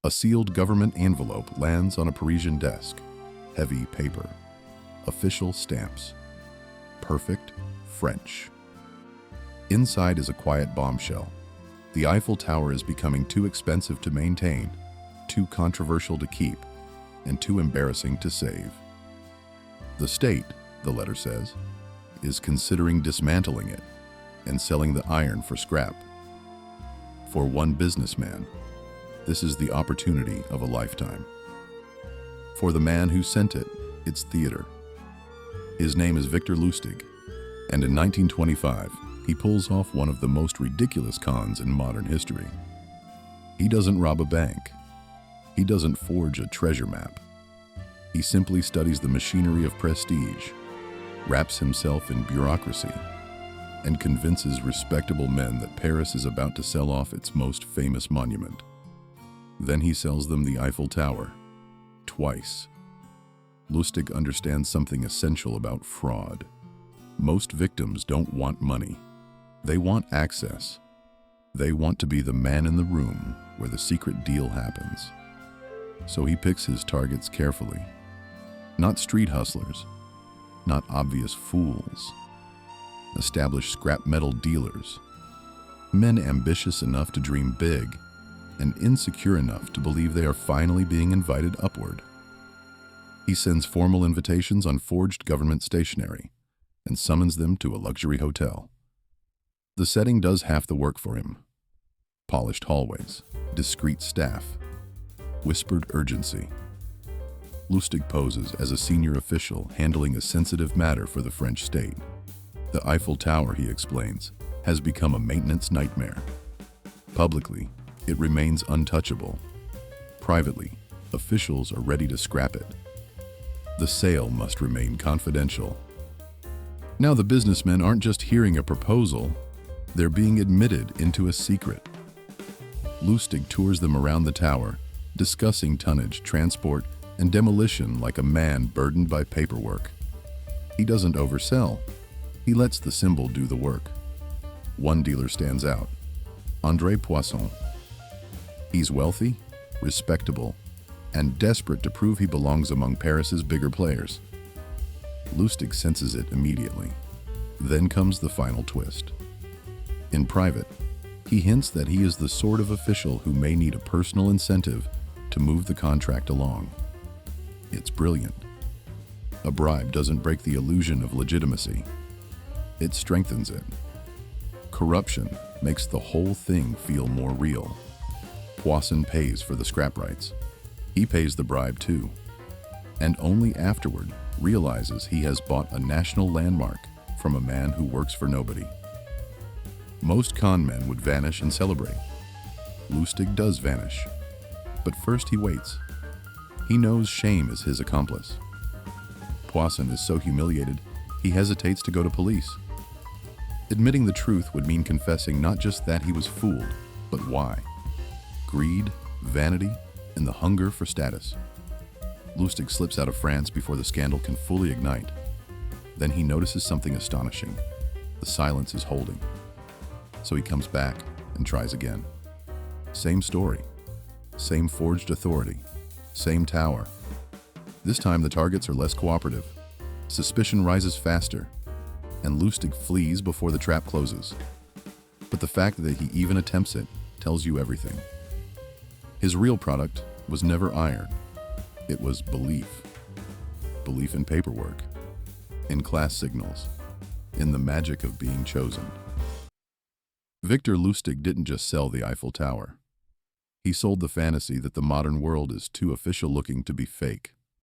A sealed government envelope lands on a Parisian desk. Heavy paper. Official stamps. Perfect French. Inside is a quiet bombshell. The Eiffel Tower is becoming too expensive to maintain, too controversial to keep, and too embarrassing to save. The state, the letter says, is considering dismantling it and selling the iron for scrap. For one businessman, this is the opportunity of a lifetime. For the man who sent it, it's theater. His name is Victor Lustig, and in 1925, he pulls off one of the most ridiculous cons in modern history. He doesn't rob a bank. He doesn't forge a treasure map. He simply studies the machinery of prestige, wraps himself in bureaucracy, and convinces respectable men that Paris is about to sell off its most famous monument. Then he sells them the Eiffel Tower, twice. Lustig understands something essential about fraud. Most victims don't want money. They want access. They want to be the man in the room where the secret deal happens. So he picks his targets carefully. Not street hustlers, not obvious fools. Established scrap metal dealers. Men ambitious enough to dream big and insecure enough to believe they are finally being invited upward. He sends formal invitations on forged government stationery and summons them to a luxury hotel. The setting does half the work for him. Polished hallways, discreet staff, whispered urgency. Lustig poses as a senior official handling a sensitive matter for the French state. The Eiffel Tower, he explains, has become a maintenance nightmare. Publicly, it remains untouchable. Privately, officials are ready to scrap it. The sale must remain confidential. Now the businessmen aren't just hearing a proposal, they're being admitted into a secret. Lustig tours them around the tower, discussing tonnage, transport, and demolition like a man burdened by paperwork. He doesn't oversell. He lets the symbol do the work. One dealer stands out, André Poisson. He's wealthy, respectable, and desperate to prove he belongs among Paris's bigger players. Lustig senses it immediately. Then comes the final twist. In private, he hints that he is the sort of official who may need a personal incentive to move the contract along. It's brilliant. A bribe doesn't break the illusion of legitimacy. It strengthens it. Corruption makes the whole thing feel more real. Poisson pays for the scrap rights. He pays the bribe too, and only afterward realizes he has bought a national landmark from a man who works for nobody. Most con men would vanish and celebrate. Lustig does vanish, but first he waits. He knows shame is his accomplice. Poisson is so humiliated, he hesitates to go to police. Admitting the truth would mean confessing not just that he was fooled, but why. Greed, vanity, and the hunger for status. Lustig slips out of France before the scandal can fully ignite. Then he notices something astonishing. The silence is holding. So he comes back and tries again. Same story. Same forged authority. Same tower. This time the targets are less cooperative. Suspicion rises faster, and Lustig flees before the trap closes. But the fact that he even attempts it tells you everything. His real product was never iron. It was belief. Belief in paperwork, in class signals, in the magic of being chosen. Victor Lustig didn't just sell the Eiffel Tower. He sold the fantasy that the modern world is too official looking to be fake.